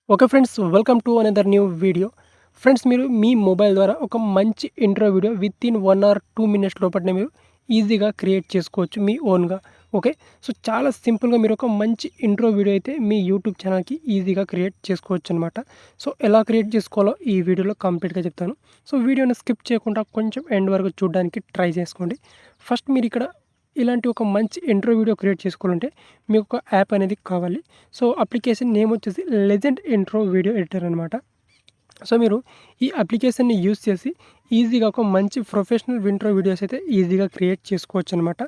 Okay friends, welcome to another new video. Friends, మీరు మీ mobile ద్వారా ఒక మంచి intro video within 1 or 2 minutes లోపలనే మీరు ఈజీగా క్రియేట్ చేసుకోవచ్చు మీ ఓన్‌గా. ఓకే. సో, చాలా సింపుల్‌గా మీరు ఒక మంచి ఇంట్రో వీడియో అయితే మీ యూట్యూబ్ ఛానల్‌కి ఈజీగా క్రియేట్ చేసుకోవచ్చనమాట. సో, ఎలా క్రియేట్ చేసుకోవాలో ఈ వీడియోలో కంప్లీట్‌గా చెప్తాను. సో, వీడియోని స్కిప్ చేయకుండా కొంచెం ఎండ్ వరకు చూడడానికి ట్రై చేసుకోండి. ఫస్ట్ మీరిక్కడ ఇలాంటి ఒక మంచి ఇంట్రో వీడియో క్రియేట్ చేసుకోవాలంటే మీకు ఒక యాప్ అనేది కావాలి. సో, అప్లికేషన్ నేమ్ వచ్చేసి లెజెండ్ ఇంట్రో వీడియో ఎడిటర్ అనమాట. సో, మీరు ఈ అప్లికేషన్‌ని యూజ్ చేసి ఈజీగా ఒక మంచి ప్రొఫెషనల్ ఇంట్రో వీడియోస్ అయితే ఈజీగా క్రియేట్ చేసుకోవచ్చనమాట.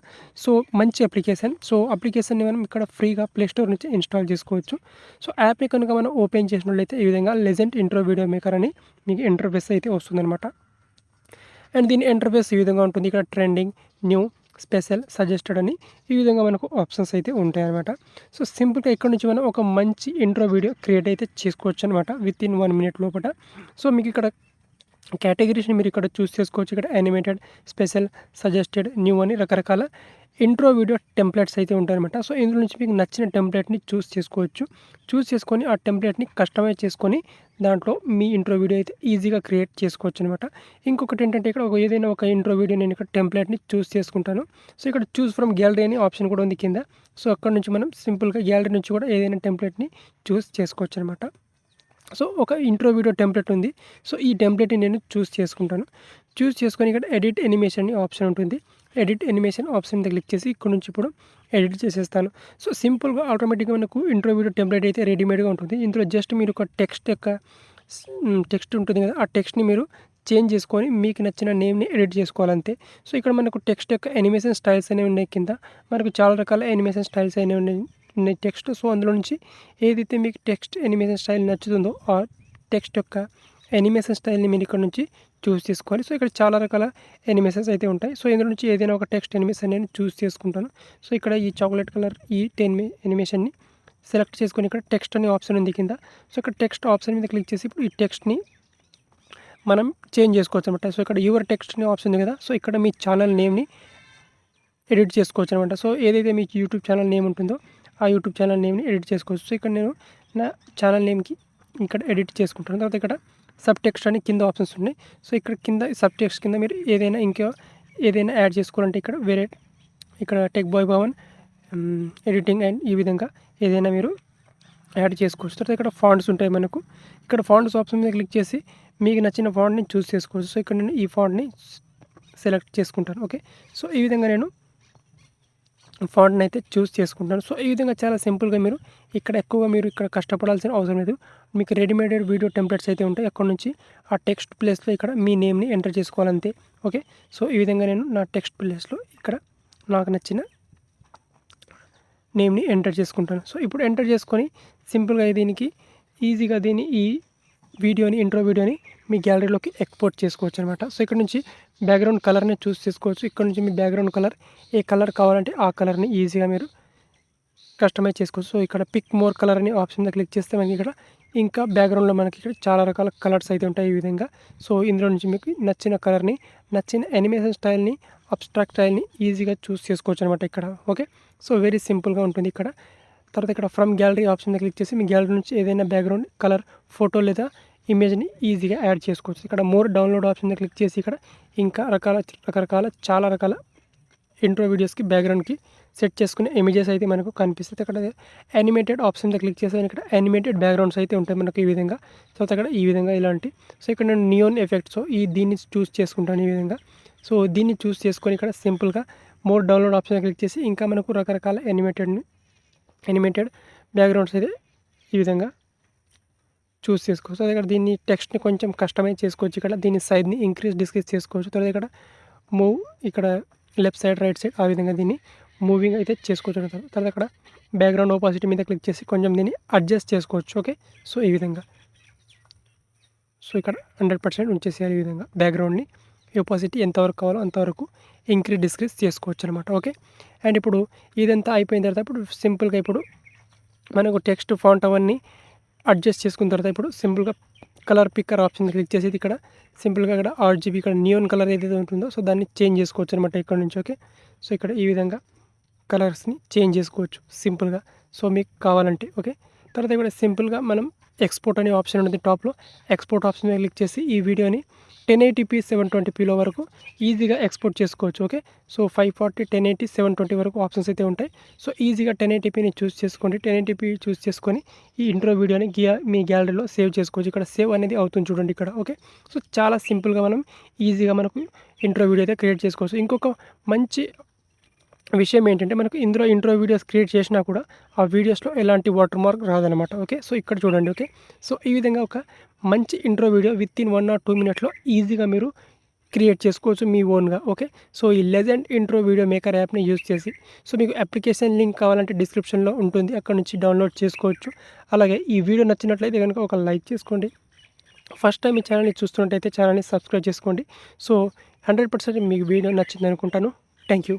సో, మంచి అప్లికేషన్. సో, అప్లికేషన్‌ని మనం ఇక్కడ ఫ్రీగా ప్లే స్టోర్ నుంచి ఇన్‌స్టాల్ చేసుకోవచ్చు. సో, యాప్‌ని కనుక మనం ఓపెన్ చేసినట్లయితే ఈ విధంగా లెజెండ్ ఇంట్రో వీడియో మేకర్ అని మీకు ఇంటర్ఫేస్ అయితే వస్తుందనమాట. అండ్ దీని ఇంటర్ఫేస్ ఈ విధంగా ఉంటుంది. ఇక్కడ ట్రెండింగ్, న్యూ, స్పెషల్, సజెస్టెడ్ అని ఈ విధంగా మనకు ఆప్షన్స్ అయితే ఉంటాయన్నమాట. సో, సింపుల్‌గా ఇక్కడ నుంచి మనం ఒక మంచి ఇంట్రో వీడియో క్రియేట్ అయితే చేసుకోవచ్చనమాట వితిన్ 1 మినిట్ లోపల. సో, మీకు ఇక్కడ కేటగిరీస్‌ని మీరు ఇక్కడ చూస్ చేసుకోవచ్చు. ఇక్కడ యానిమేటెడ్, స్పెషల్, సజెస్టెడ్, న్యూ అని రకరకాల ఇంట్రో వీడియో టెంప్లెట్స్ అయితే ఉంటాయన్నమాట. సో, ఇందులో నుంచి మీకు నచ్చిన టెంప్లెట్‌ని చూస్ చేసుకోవచ్చు. చూస్ చేసుకొని ఆ టెంప్లెట్‌ని కస్టమైజ్ చేసుకొని దాంట్లో మీ ఇంట్రో వీడియో అయితే ఈజీగా క్రియేట్ చేసుకోవచ్చనమాట. ఇంకొకటి ఏంటంటే ఇక్కడ ఏదైనా ఒక ఇంట్రో వీడియో నేను ఇక్కడ టెంప్లెట్‌ని చూస్ చేసుకుంటాను. సో, ఇక్కడ చూస్ ఫ్రమ్ గ్యాలరీ అని ఆప్షన్ కూడా ఉంది కింద. సో, అక్కడ నుంచి మనం సింపుల్‌గా గ్యాలరీ నుంచి కూడా ఏదైనా టెంప్లెట్‌ని చూస్ చేసుకోవచ్చనమాట. సో, ఒక ఇంట్రో వీడియో టెంప్లెట్ ఉంది. సో, ఈ టెంప్లెట్‌ని నేను చూస్ చేసుకుంటాను. చూస్ చేసుకొని ఇక్కడ ఎడిట్ యానిమేషన్ అని ఆప్షన్ ఉంటుంది. ఎడిట్ యానిమేషన్ ఆప్షన్ మీద క్లిక్ చేసి ఇక్కడ నుంచి ఇప్పుడు ఎడిట్ చేసేస్తాను. సో, సింపుల్‌గా ఆటోమేటిక్‌గా మనకు ఇంట్రో వీడియో టెంప్లెట్ అయితే రెడీమేడ్‌గా ఉంటుంది. ఇందులో జస్ట్ మీరు ఒక టెక్స్ట్ ఉంటుంది కదా! ఆ టెక్స్ట్‌ని మీరు చేంజ్ చేసుకొని మీకు నచ్చిన నేమ్‌ని ఎడిట్ చేసుకోవాలంతే. సో, ఇక్కడ మనకు టెక్స్ట్ యొక్క యానిమేషన్ స్టైల్స్ అనేవి ఉన్నాయి కింద. మనకు చాలా రకాల యానిమేషన్ స్టైల్స్ అనేవి ఉన్నాయి టెక్స్ట్. సో, అందులో నుంచి ఏదైతే మీకు టెక్స్ట్ యానిమేషన్ స్టైల్ నచ్చుతుందో ఆ టెక్స్ట్ యొక్క యానిమేషన్ స్టైల్‌ని మీరు ఇక్కడ నుంచి చూస్ చేసుకోవాలి. సో, ఇక్కడ చాలా రకాల యానిమేషన్స్ అయితే ఉంటాయి. సో, ఇందులో నుంచి ఏదైనా ఒక టెక్స్ట్ యానిమేషన్ నేను చూస్ చేసుకుంటాను. సో, ఇక్కడ ఈ చాక్లెట్ కలర్ ఈ యానిమేషన్‌ని సెలెక్ట్ చేసుకొని ఇక్కడ టెక్స్ట్ అనే ఆప్షన్ ఉంది కింద. సో, ఇక్కడ టెక్స్ట్ ఆప్షన్ మీద క్లిక్ చేసి ఇప్పుడు ఈ టెక్స్ట్‌ని మనం చేంజ్ చేసుకోవచ్చనమాట. సో, ఇక్కడ యువర్ టెక్స్ట్ అనే ఆప్షన్ ఉంది కదా! సో, ఇక్కడ మీ ఛానల్ నేమ్‌ని ఎడిట్ చేసుకోవచ్చనమాట. సో, ఏదైతే మీకు యూట్యూబ్ ఛానల్ నేమ్ ఉంటుందో ఆ యూట్యూబ్ ఛానల్ నేమ్‌ని ఎడిట్ చేసుకోవచ్చు. సో, ఇక్కడ నేను నా ఛానల్ నేమ్‌కి ఇక్కడ ఎడిట్ చేసుకుంటాను. తర్వాత ఇక్కడ సబ్ టెక్స్ట్ అని కింద ఆప్షన్స్ ఉన్నాయి. సో, ఇక్కడ కింద సబ్ టెక్స్ట్ కింద మీరు ఏదైనా యాడ్ చేసుకోవాలంటే ఇక్కడ వేరే ఇక్కడ tech bye Bhavan editing and ఈ విధంగా ఏదైనా మీరు యాడ్ చేసుకోవచ్చు. తర్వాత ఇక్కడ ఫాంట్స్ ఉంటాయి మనకు. ఇక్కడ ఫాంట్స్ ఆప్షన్ మీద క్లిక్ చేసి మీకు నచ్చిన ఫాంట్‌ని చూస్ చేసుకోవచ్చు. సో, ఇక్కడ నేను ఈ ఫాంట్‌ని సెలెక్ట్ చేసుకుంటాను. ఓకే. సో, ఈ విధంగా నేను ఫాంట్‌ని అయితే చూస్ చేసుకుంటాను. సో, ఈ విధంగా చాలా సింపుల్‌గా మీరు ఎక్కువగా మీరు ఇక్కడ కష్టపడాల్సిన అవసరం లేదు. మీకు రెడీమేడెడ్ వీడియో టెంప్లెట్స్ అయితే ఉంటాయి. అక్కడి నుంచి ఆ టెక్స్ట్ ప్లేస్‌లో ఇక్కడ మీ నేమ్‌ని ఎంటర్ చేసుకోవాలంతే. ఓకే. సో, ఈ విధంగా నేను నా టెక్స్ట్ ప్లేస్‌లో ఇక్కడ నాకు నచ్చిన నేమ్‌ని ఎంటర్ చేసుకుంటాను. సో, ఇప్పుడు ఎంటర్ చేసుకొని సింపుల్‌గా దీనికి ఈజీగా ఈ ఇంట్రో వీడియోని మీ గ్యాలరీలోకి ఎక్స్‌పోర్ట్ చేసుకోవచ్చనమాట. సో, ఇక్కడ నుంచి బ్యాక్‌గ్రౌండ్ కలర్‌ని చూస్ చేసుకోవచ్చు. ఇక్కడ నుంచి మీ బ్యాక్‌గ్రౌండ్ కలర్ ఏ కలర్ కావాలంటే ఆ కలర్‌ని ఈజీగా మీరు కస్టమైజ్ చేసుకోవచ్చు. సో, ఇక్కడ పిక్ మోర్ కలర్ అనే ఆప్షన్ మీద క్లిక్ చేస్తే మనకి ఇక్కడ ఇంకా బ్యాక్‌గ్రౌండ్‌లో మనకి ఇక్కడ చాలా రకాల కలర్స్ అయితే ఉంటాయి ఈ విధంగా. సో, ఇందులో నుంచి మీకు నచ్చిన కలర్‌ని, నచ్చిన యానిమేషన్ స్టైల్‌ని, అబ్స్ట్రాక్ట్ స్టైల్‌ని ఈజీగా చూస్ చేసుకోవచ్చనమాట ఇక్కడ. ఓకే. సో, వెరీ సింపుల్‌గా ఉంటుంది ఇక్కడ. తర్వాత ఇక్కడ ఫ్రమ్ గ్యాలరీ ఆప్షన్ మీద క్లిక్ చేసి మీ గ్యాలరీ నుంచి ఏదైనా బ్యాక్‌గ్రౌండ్ కలర్, ఫోటో లేదా ఇమేజ్‌ని ఈజీగా యాడ్ చేసుకోవచ్చు. ఇక్కడ మోర్ డౌన్లోడ్ ఆప్షన్ మీద క్లిక్ చేసి ఇక్కడ ఇంకా చాలా రకాల ఇంట్రో వీడియోస్‌కి బ్యాక్‌గ్రౌండ్‌కి సెట్ చేసుకునే ఇమేజెస్ అయితే మనకు కనిపిస్తాయి. అక్కడ యానిమేటెడ్ ఆప్షన్ మీద క్లిక్ చేస్తే ఇక్కడ యానిమేటెడ్ బ్యాక్‌గ్రౌండ్స్ అయితే ఉంటాయి మనకు ఈ విధంగా. సో, అక్కడ ఈ విధంగా ఇలాంటి సో, ఇక్కడ నేను నియాన్ ఎఫెక్ట్ దీన్ని చూస్ చేసుకుంటాను ఈ విధంగా. సో, దీన్ని చూస్ చేసుకొని ఇక్కడ సింపుల్‌గా మోర్ డౌన్లోడ్ ఆప్షన్ మీద క్లిక్ చేసి ఇంకా మనకు రకరకాల యానిమేటెడ్ బ్యాక్‌గ్రౌండ్స్ అయితే ఈ విధంగా చూస్ చేసుకోవచ్చు. అదే ఇక్కడ దీన్ని టెక్స్ట్‌ని కొంచెం కస్టమైజ్ చేసుకోవచ్చు. ఇక్కడ దీని సైజ్‌ని ఇంక్రీజ్, డిక్రీజ్ చేసుకోవచ్చు. తర్వాత ఇక్కడ మూవ్ ఇక్కడ లెఫ్ట్ సైడ్, రైట్ సైడ్ ఆ విధంగా దీన్ని మూవింగ్ అయితే చేసుకోవచ్చు. తర్వాత అక్కడ బ్యాక్‌గ్రౌండ్ ఓపాసిటీ మీద క్లిక్ చేసి కొంచెం దీన్ని అడ్జస్ట్ చేసుకోవచ్చు. ఓకే. సో, ఈ విధంగా. సో, ఇక్కడ 100% ఉంచేసేయాలి ఈ విధంగా. బ్యాక్‌గ్రౌండ్‌ని ఓపాసిటీ ఎంతవరకు కావాలో అంతవరకు ఇంక్రీజ్, డిక్రీజ్ చేసుకోవచ్చనమాట. ఓకే. అండ్ ఇప్పుడు ఇదంతా అయిపోయిన తర్వాత ఇప్పుడు సింపుల్‌గా ఇప్పుడు మనకు టెక్స్ట్, ఫాంట్ అవన్నీ అడ్జస్ట్ చేసుకున్న తర్వాత ఇప్పుడు సింపుల్‌గా కలర్ పిక్కర్ ఆప్షన్ క్లిక్ చేసేది ఇక్కడ సింపుల్‌గా ఇక్కడ ఆర్‌జీబీ ఇక్కడ నియాన్ కలర్ ఏదైతే ఉంటుందో సో, దాన్ని చేంజ్ చేసుకోవచ్చు అనమాట ఇక్కడ నుంచి. ఓకే. సో, ఇక్కడ ఈ విధంగా కలర్స్‌ని చేంజ్ చేసుకోవచ్చు సింపుల్‌గా. సో, మీకు కావాలంటే ఓకే. తర్వాత ఇక్కడ సింపుల్గా మనం ఎక్స్పోర్ట్ అనే ఆప్షన్ ఉంటుంది టాప్లో. ఎక్స్పోర్ట్ ఆప్షన్ మీద క్లిక్ చేసి ఈ వీడియోని 1080p 720pలో వరకు ఈజీగా ఎక్స్పోర్ట్ చేసుకోవచ్చు. ఓకే. సో 540, 1080, 720 వరకు ఆప్షన్స్ అయితే ఉంటాయి. సో ఈజీగా 1080pని చూస్ చేసుకోండి. 1080p చూస్ చేసుకొని ఈ ఇంట్రో వీడియోని మీ గ్యాలరీలో సేవ్ చేసుకోవచ్చు. ఇక్కడ సేవ్ అనేది అవుతుంది చూడండి ఇక్కడ. ఓకే. సో చాలా సింపుల్గా మనం ఈజీగా మనకు ఇంట్రో వీడియో అయితే క్రియేట్ చేసుకోవచ్చు. ఇంకొక మంచి విషయం ఏంటంటే మనకు ఇందులో ఇంట్రో వీడియోస్ క్రియేట్ చేసినా కూడా ఆ వీడియోస్లో ఎలాంటి వాటర్ మార్క్ రాదనమాట. ఓకే. సో ఇక్కడ చూడండి. ఓకే. సో ఈ విధంగా ఒక మంచి intro video with in 1 or 2 మినిట్స్లో ఈజీగా మీరు క్రియేట్ చేసుకోవచ్చు మీ ఓన్గా. ఓకే. సో ఈ లెజెండ్ ఇంట్రో వీడియో మేకర్ యాప్ని యూజ్ చేసి సో మీకు అప్లికేషన్ లింక్ కావాలంటే డిస్క్రిప్షన్లో ఉంటుంది, అక్కడ నుంచి డౌన్లోడ్ చేసుకోవచ్చు. అలాగే ఈ వీడియో నచ్చినట్లయితే కనుక ఒక లైక్ చేసుకోండి. ఫస్ట్ టైం ఈ ఛానల్ని చూస్తున్నట్టయితే ఛానల్ని సబ్స్క్రైబ్ చేసుకోండి. సో 100% మీకు వీడియో నచ్చింది అనుకుంటాను. Thank you.